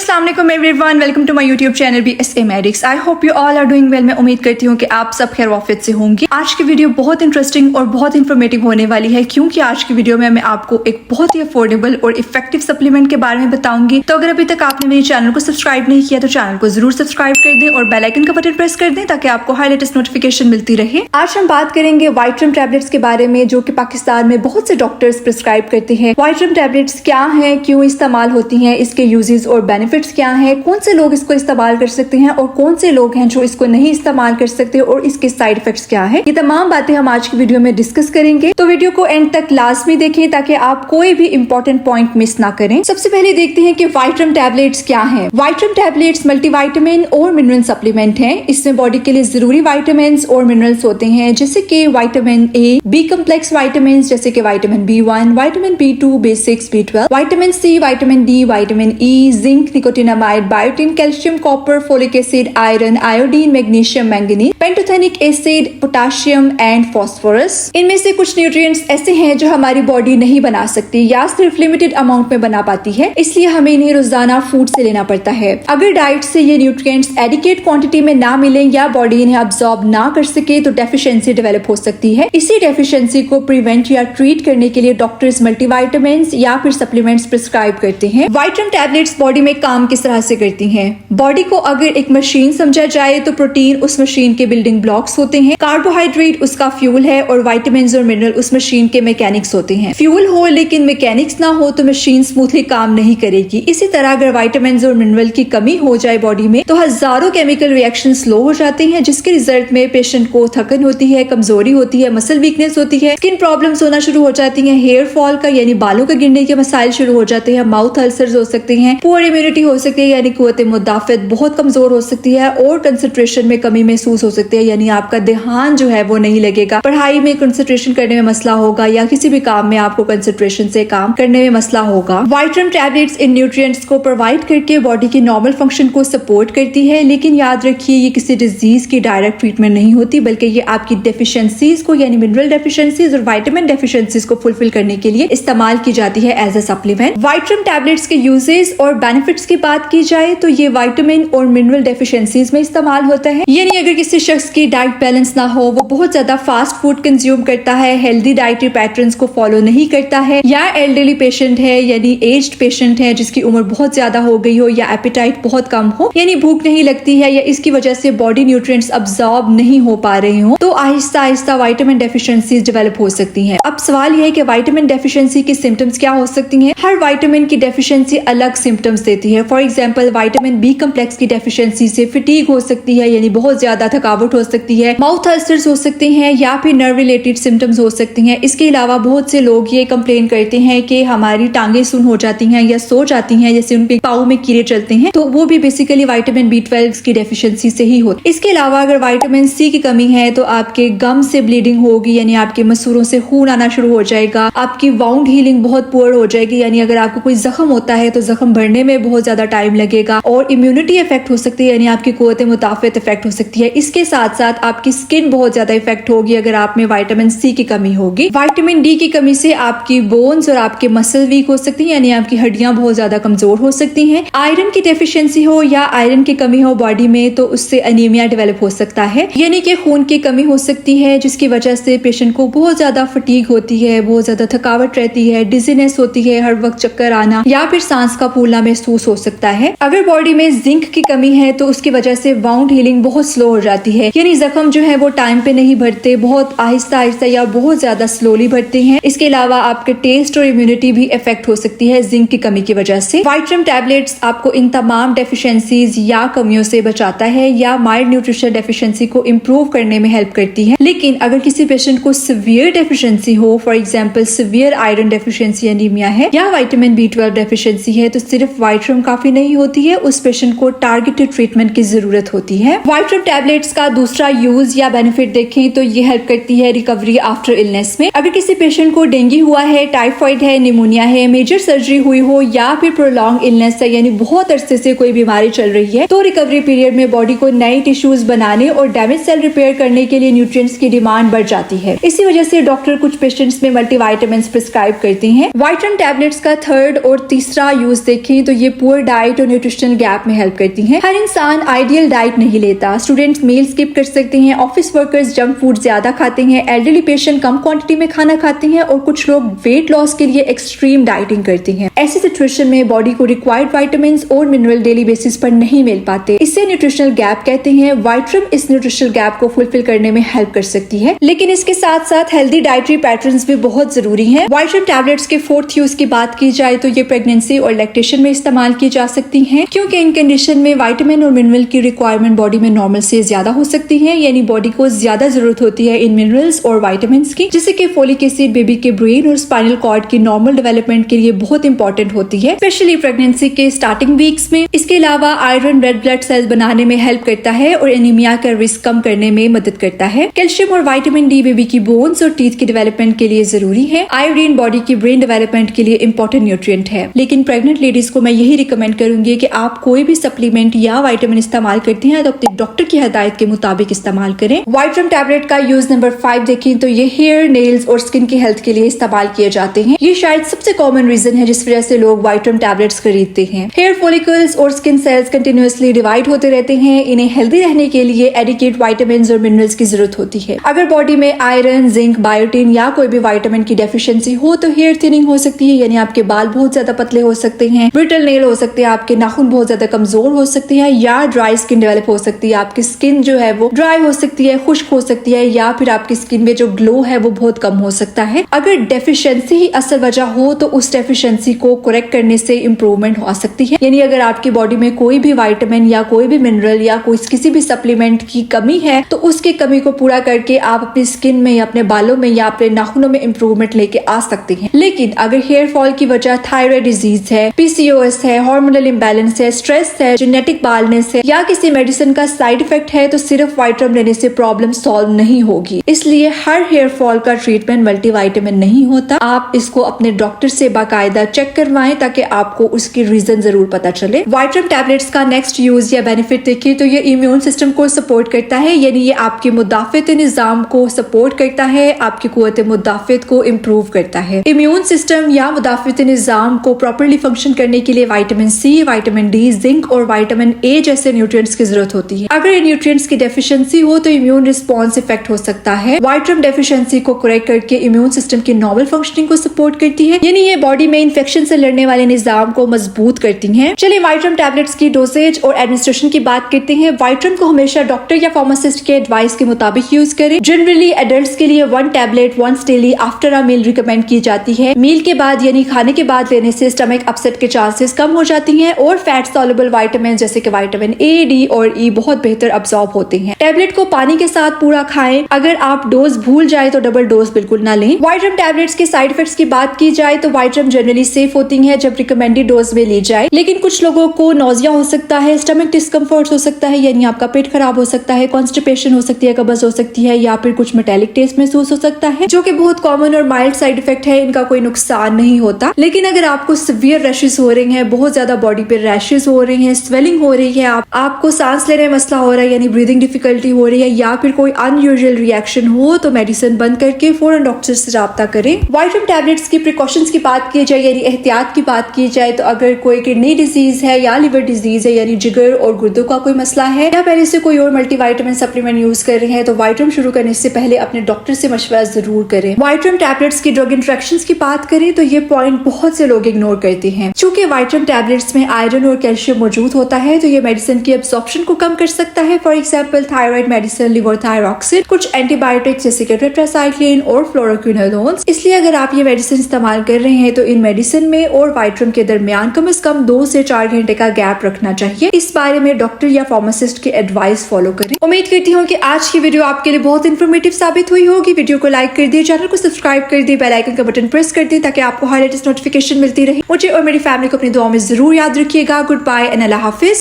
अस्सलाम वालेकुम everyone, welcome to my YouTube channel BSA medics. I hope you all are doing well. मैं उम्मीद करती हूँ कि आप सब खैर वाफियत से होंगे। आज की वीडियो बहुत इंटरेस्टिंग और बहुत इन्फॉर्मेटिव होने वाली है, क्योंकि आज की वीडियो में मैं आपको एक बहुत ही अफोर्डेबल और इफेक्टिव सप्लीमेंट के बारे में बताऊंगी। तो अगर अभी तक आपने मेरे चैनल को सब्सक्राइब नहीं किया तो चैनल को जरूर सब्सक्राइब कर दें और बेल आइकन का बटन प्रेस कर दें ताकि आपको हर लेटेस्ट नोटिफिकेशन मिलती रहे। आज हम बात करेंगे वाइट्रम टैबलेट्स के बारे में, जो कि पाकिस्तान में बहुत से डॉक्टर्स प्रिस्क्राइब करते हैं। वाइट्रम टैबलेट्स क्या है, क्यों इस्तेमाल होती है, इसके यूजेस और बेनिफिट्स क्या है, कौन से लोग इसको इस्तेमाल कर सकते हैं और कौन से लोग हैं जो इसको नहीं इस्तेमाल कर सकते और इसके साइड इफेक्ट्स क्या है, ये तमाम बातें हम आज की वीडियो में डिस्कस करेंगे। तो वीडियो को एंड तक लाजमी देखें ताकि आप कोई भी इंपॉर्टेंट पॉइंट मिस ना करें। सबसे पहले देखते हैं कि वाइट्रम टैबलेट्स क्या है। वाइट्रम टैबलेट्स मल्टीविटामिन और मिनरल सप्लीमेंट है। इसमें बॉडी के लिए जरूरी विटामिन और मिनरल्स होते हैं, जैसे कि vitamin A, B complex vitamin जैसे कि vitamin B1, vitamin B2, B6, B12, vitamin C, vitamin D, vitamin E, zinc, nicotinamide, biotin, calcium, copper, folic acid, iron, iodine, magnesium, manganese, pantothenic acid, potassium and phosphorus. इनमें से कुछ nutrients ऐसे हैं जो हमारी body नहीं बना सकती या सिर्फ लिमिटेड अमाउंट में बना पाती है, इसलिए हमें इन्हें रोजाना फूड से लेना पड़ता है। अगर डाइट से ये न्यूट्रिएंट्स एडिकेट क्वांटिटी में ना मिले या बॉडी इन्हें अब्सॉर्ब ना कर सके तो डेफिशिएंसी डेवलप हो सकती है। इसी डेफिशिएंसी को प्रिवेंट या ट्रीट करने के लिए डॉक्टर्स मल्टीविटामिन या फिर सप्लीमेंट्स प्रिस्क्राइब करते हैं। वाइट्रम टैबलेट्स बॉडी में काम किस तरह से करती हैं? बॉडी को अगर एक मशीन समझा जाए तो प्रोटीन उस मशीन के बिल्डिंग ब्लॉक्स होते हैं, कार्बोहाइड्रेट उसका फ्यूल है और विटामिन और मिनरल उस मशीन के मैकेनिक्स होते हैं। फ्यूल हो लेकिन मैकेनिक्स ना हो तो मशीन स्मूथली काम नहीं करेगी। इसी तरह अगर विटामिन और मिनरल की कमी हो जाए बॉडी में तो हजारों केमिकल रिएक्शन स्लो हो जाते हैं, जिसके रिजल्ट में पेशेंट को थकन होती है, कमजोरी होती है, मसल वीकनेस होती है, स्किन प्रॉब्लम्स होना शुरू हो जाती है, हेयर फॉल का यानी बालों का गिरने के मसाइल शुरू हो जाते हैं, माउथ अल्सर्स हो सकते हैं, पुअर इम्यूनिटी हो सकती है यानी कुव्वत मुदाफियत बहुत कमजोर हो सकती है और कंसंट्रेशन में कमी महसूस हो सकती है यानी आपका ध्यान जो है वो नहीं लगेगा, पढ़ाई में कंसंट्रेशन करने में मसला होगा या किसी भी काम में आपको कंसंट्रेशन से काम करने में मसला होगा। वाइट्रम टैबलेट्स इन न्यूट्रिएंट्स को प्रोवाइड करके बॉडी की नॉर्मल फंक्शन को सपोर्ट करती है, लेकिन याद रखिए ये किसी डिजीज की डायरेक्ट ट्रीटमेंट नहीं होती, बल्कि ये आपकी डेफिशिएंसीज को यानी मिनरल डेफिशिएंसीज और विटामिन डेफिशिएंसीज को फुलफिल करने के लिए इस्तेमाल की जाती है एज अ सप्लीमेंट। वाइट्रम टैबलेट्स के यूजेस और बेनिफिट्स की बात की जाए तो ये विटामिन और मिनरल डेफिशिएंसीज में इस्तेमाल होता है। यानी अगर किसी शख्स की डाइट बैलेंस ना हो, वो बहुत ज्यादा फास्ट फूड कंज्यूम करता है, हेल्दी डाइटरी पैटर्न्स को फॉलो नहीं करता है, या एल्डरली पेशेंट है यानी एज्ड पेशेंट है जिसकी उम्र बहुत ज्यादा हो गई हो या एपेटाइट बहुत कम हो यानी भूख नहीं लगती है या इसकी वजह से बॉडी न्यूट्रिएंट्स अब्सॉर्ब नहीं हो पा रहे हो, तो Aahista Aahista vitamin deficiencies develop हो सकती हैं। अब सवाल यह है कि विटामिन डेफिशिएंसी की सिम्टम्स क्या हो सकती हैं? हर विटामिन की डेफिशिएंसी अलग सिम्टम्स देती है। For example vitamin B complex की डेफिशिएंसी से फटीग हो सकती है यानी बहुत ज्यादा थकावट हो सकती है, माउथ अल्सर्स हो सकते हैं या फिर नर्व रिलेटेड सिम्टम्स हो सकती हैं। इसके अलावा बहुत से लोग ये कंप्लेन करते हैं कि हमारी टांगे सुन हो जाती हैं या सो जाती हैं, जैसे उनके पाँव में कीड़े चलते हैं, तो वो भी बेसिकली विटामिन B12 की डेफिशिएंसी से ही होती है। इसके अलावा अगर विटामिन सी की कमी है तो आपके गम से ब्लीडिंग होगी यानी आपके मसूरों से खून आना शुरू हो जाएगा, आपकी वाउंड हीलिंग बहुत पुअर हो जाएगी यानी अगर आपको कोई जख्म होता है तो जख्म भरने में बहुत ज्यादा टाइम लगेगा और इम्यूनिटी इफेक्ट हो सकती है यानी आपकी कुव्वत मुदाफियत इफेक्ट हो सकती है। इसके साथ साथ आपकी स्किन बहुत ज्यादा इफेक्ट होगी अगर आप में विटामिन सी की कमी होगी। विटामिन डी की कमी से आपकी बोन्स और आपके मसल वीक हो सकती है यानी आपकी हड्डियां बहुत ज्यादा कमजोर हो सकती हैं। आयरन की डेफिशिएंसी हो या आयरन की कमी हो बॉडी में तो उससे अनीमिया डेवलप हो सकता है यानी कि खून की कमी हो सकती है, जिसकी वजह से पेशेंट को बहुत ज्यादा फटीग होती है, बहुत ज्यादा थकावट रहती है, डिजीनेस होती है, हर वक्त चक्कर आना या फिर सांस का फूलना महसूस हो सकता है। अगर बॉडी में जिंक की कमी है तो उसकी वजह से वाउंड हीलिंग बहुत स्लो हो जाती है यानी जख्म जो है वो टाइम पे नहीं भरते, बहुत आहिस्ता आहिस्ता या बहुत ज्यादा स्लोली भरते हैं। इसके अलावा आपके टेस्ट और इम्यूनिटी भी इफेक्ट हो सकती है जिंक की कमी की वजह से। वाइट्रम टैबलेट्स आपको इन तमाम डेफिशिएंसीज या कमियों से बचाता है या माइल्ड न्यूट्रिशन डेफिशिएंसी को इम्प्रूव करने में हेल्प करती है। लेकिन अगर किसी पेशेंट को सीवियर डेफिशिएंसी हो, for example severe iron deficiency anaemia है या विटामिन B12 डेफिशिएंसी है, तो सिर्फ वाइट्रम काफी नहीं होती है, उस पेशेंट को टारगेटेड ट्रीटमेंट की जरूरत होती है। वाइट्रम टैबलेट्स का दूसरा यूज या बेनिफिट देखें तो ये हेल्प करती है रिकवरी आफ्टर इलनेस में। अगर किसी पेशेंट को डेंगू हुआ है, टाइफाइड है, निमोनिया है, मेजर सर्जरी हुई हो या फिर प्रोलॉन्ग इलनेस है यानी बहुत अरसे से कोई बीमारी चल रही है, तो रिकवरी पीरियड में बॉडी को नए टिश्यूज बनाने और डैमेज सेल रिपेयर करने के लिए न्यूट्रिएंट्स की डिमांड बढ़ जाती है। इसी वजह से डॉक्टर कुछ पेशेंट्स में मल्टीविटामिन प्रिस्क्राइब करते हैं। वाइट्रम टैबलेट्स का थर्ड और तीसरा यूज देखें तो ये पुअर डाइट और न्यूट्रिशनल गैप में हेल्प करती हैं। हर इंसान आइडियल डाइट नहीं लेता। स्टूडेंट्स मील स्किप कर सकते हैं, ऑफिस वर्कर्स जंक फूड ज्यादा खाते हैं, एल्डरली पेशेंट कम क्वांटिटी में खाना खाते हैं और कुछ लोग वेट लॉस के लिए एक्सट्रीम डाइटिंग करते हैं। ऐसी सिचुएशन में बॉडी को रिक्वायर्ड विटामिन्स और मिनरल डेली बेसिस पर नहीं मिल पाते। इसे न्यूट्रिशनल गैप कहते हैं। वाइट्रम इस न्यूट्रिशनल गैप को फुलफिल करने में हेल्प कर सकती है, लेकिन इसके साथ साथ हेल्दी डाइटरी पैटर्न्स भी बहुत जरूरी हैं। वाइट्रम टैबलेट्स के 4th यूज की बात की जाए तो ये प्रेगनेंसी और लैक्टेशन में इस्तेमाल की जा सकती हैं, क्योंकि इन कंडीशन में विटामिन और मिनरल की रिक्वायरमेंट बॉडी में नॉर्मल से ज्यादा हो सकती है, यानी बॉडी को ज्यादा जरूरत होती है इन मिनरल्स और विटामिन की, जिससे कि फोलिक एसिड बेबी के ब्रेन और स्पाइनल कॉर्ड की नॉर्मल डेवलपमेंट के लिए बहुत इंपॉर्टेंट होती है, स्पेशली प्रेगनेंसी के स्टार्टिंग वीक्स में। इसके अलावा आयरन रेड ब्लड सेल्स बनाने में हेल्प करता है और एनीमिया का रिस्क कम करने में मदद करता है। कैल्शियम और विटामिन डी बेबी की बोन्स और टीथ की डेवलपमेंट के लिए जरूरी है। आयोडीन बॉडी की ब्रेन डेवलपमेंट के लिए इंपॉर्टेंट न्यूट्रिएंट है, लेकिन प्रेग्नेंट लेडीज को मैं यही रिकमेंड करूंगी कि आप कोई भी सप्लीमेंट या विटामिन इस्तेमाल करती हैं तो अपने डॉक्टर की हिदायत के मुताबिक इस्तेमाल करें। वाइट्रम टैबलेट का यूज नंबर 5 देखें तो ये हेयर, नेल्स और स्किन की हेल्थ के लिए इस्तेमाल किए जाते हैं। ये शायद सबसे कॉमन रीजन है जिस वजह से लोग वाइट्रम टैबलेट्स खरीदते हैं। हेयर फॉलिकल्स और स्किन सेल्स कंटिन्यूअसली डिवाइड होते रहते हैं। इन्हें हेल्दी रहने के लिए एडिक्वेट विटामिन्स और मिनरल्स की जरूरत होती है। अगर बॉडी में आयरन, जिंक, बायोटिन या कोई भी विटामिन की डेफिशिएंसी हो तो हेयर थिनिंग हो सकती है, यानी आपके बाल बहुत ज्यादा पतले हो सकते हैं, ब्रिटल नेल हो सकते हैं, आपके नाखून बहुत ज्यादा कमजोर हो सकते हैं, या ड्राई स्किन डेवलप हो सकती है। आपकी स्किन जो है वो ड्राई हो सकती है, खुश्क हो सकती है, या फिर आपकी स्किन में जो ग्लो है वो बहुत कम हो सकता है। अगर डेफिशिएंसी ही असल वजह हो तो उस डेफिशिएंसी को करेक्ट करने से इंप्रूवमेंट हो सकती है, यानी अगर आपकी बॉडी में कोई भी विटामिन या कोई भी मिनरल या किसी भी सप्लीमेंट की कमी है तो उसकी कमी को पूरा करके आप अपनी स्किन में या अपने बालों में या अपने नाखूनों में इंप्रूवमेंट लेके आ सकते हैं। लेकिन अगर हेयर फॉल की वजह थायराइड डिजीज है, पीसीओएस है, हार्मोनल इंबैलेंस है, स्ट्रेस है, जेनेटिक बालनेस है या किसी मेडिसिन का साइड इफेक्ट है तो सिर्फ वाइट्रम लेने से प्रॉब्लम सॉल्व नहीं होगी। इसलिए हर हेयर फॉल का ट्रीटमेंट मल्टीविटामिन नहीं होता। आप इसको अपने डॉक्टर से बाकायदा चेक करवाएं ताकि आपको उसकी रीजन जरूर पता चले। वाइट्रम टैबलेट्स का नेक्स्ट यूज या बेनिफिट देखिए तो ये इम्यून सिस्टम को सपोर्ट करता है, यानी ये आपके मुदाफियत निजाम को सपोर्ट करता है, आपकी कुव्वत मुदाफियत को इम्प्रूव करता है। इम्यून सिस्टम या मुदाफियत निजाम को प्रॉपरली फंक्शन करने के लिए vitamin C, vitamin D, zinc और विटामिन ए जैसे न्यूट्रिएंट्स की जरूरत होती है। अगर इन न्यूट्रिएंट्स की डेफिशिएंसी हो तो इम्यून रिस्पॉन्स इफेक्ट हो सकता है। वाइट्रम डेफिशिएंसी को करेक्ट करके इम्यून सिस्टम की नॉर्मल फंक्शनिंग को सपोर्ट करती है, यानी ये बॉडी में इन्फेक्शन से लड़ने वाले निजाम को मजबूत करती है। चलिए वाइट्रम टैबलेट्स की डोजेज और एडमिनिस्ट्रेशन की बात करते हैं। वाइट्रम को हमेशा डॉक्टर या फार्मासिस्ट के एडवाइस के मुताबिक यूज करें। जनरली एडल्ट्स के लिए 1 tablet once daily after a meal recommend की जाती है। मील के बाद यानी खाने के बाद लेने से स्टमक अपसेट के चांसेस कम हो जाती हैं और फैट सॉल्युबल विटामिन जैसे कि विटामिन ए, डी और ई बहुत बेहतर अब्सॉर्ब होते हैं। टैबलेट को पानी के साथ पूरा खाएं। अगर आप डोज भूल जाए तो डबल डोज बिल्कुल ना लें। वाइट्रम टैबलेट्स के साइड इफेक्ट्स की बात की जाए तो वाइट्रम जनरली सेफ होती है जब रिकमेंडेड डोज में ली जाए, लेकिन कुछ लोगों को नोजिया हो सकता है, स्टमक डिस्कम्फर्ट हो सकता है, यानी आपका पेट खराब हो सकता है, कॉन्स्टिपेशन हो सकती है, कब्ज हो सकती है, या फिर कुछ मेटालिक टेस्ट महसूस हो सकता है, जो कि बहुत कॉमन और माइल्ड साइड इफेक्ट है। इनका कोई नुकसान नहीं होता। लेकिन अगर आपको सिवियर रैशेस हो रही हैं, बहुत ज्यादा बॉडी पे रैशेस हो रही हैं, स्वेलिंग हो रही है, आपको सांस लेने में मसला हो रहा है यानी ब्रीदिंग डिफिकल्टी हो रही है, या फिर कोई अनयूजुअल रिएक्शन हो तो मेडिसिन बंद करके फौरन डॉक्टर से राब्ता करें। वाइट्रम टैबलेट्स की प्रिकॉशंस की बात की जाए यानी एहतियात की बात की जाए तो अगर कोई किडनी डिजीज है या लिवर डिजीज है यानी जिगर और गुर्दों का कोई मसला है या पहले से कोई और मल्टीविटामिन सप्लीमेंट यूज कर रहे हैं तो वाइट्रम शुरू करने से पहले अपने डॉक्टर से मशवरा जरूर करें। वाइट्रम टैबलेट्स की ड्रग इंटरेक्शंस की बात करें तो ये पॉइंट बहुत से लोग इग्नोर करते हैं। चूंकि वाइट्रम टैबलेट्स में आयरन और कैल्शियम मौजूद होता है तो ये मेडिसिन की एब्सॉर्प्शन को कम कर सकता है। फॉर एग्जाम्पल थायराइड मेडिसिन, लिवोथायरॉक्सिन, कुछ एंटीबायोटिक्स जैसे कि टेट्रासाइक्लिन और फ्लोरोक्विनोलोन्स। इसलिए अगर आप ये मेडिसिन इस्तेमाल कर रहे हैं तो इन मेडिसिन में और वाइट्रम के दरमियान कम से कम 2 से 4 घंटे का गैप रखना चाहिए। इस बारे में डॉक्टर या फार्मासिस्ट की एडवाइस फॉलो करें। उम्मीद करती हूँ कि आज की वीडियो आपके लिए बहुत इन्फॉर्मेटिव साबित हुई होगी। वीडियो को लाइक कर दिए, चैनल को सब्सक्राइब कर दिए, बेल आइकन का बटन प्रेस कर दिए ताकि आपको हर लेटेस्ट नोटिफिकेशन मिलती रहे। मुझे और मेरी फैमिली को अपनी दुआ में जरूर याद रखिएगा। गुड बाय एंड अल्लाह हाफिज।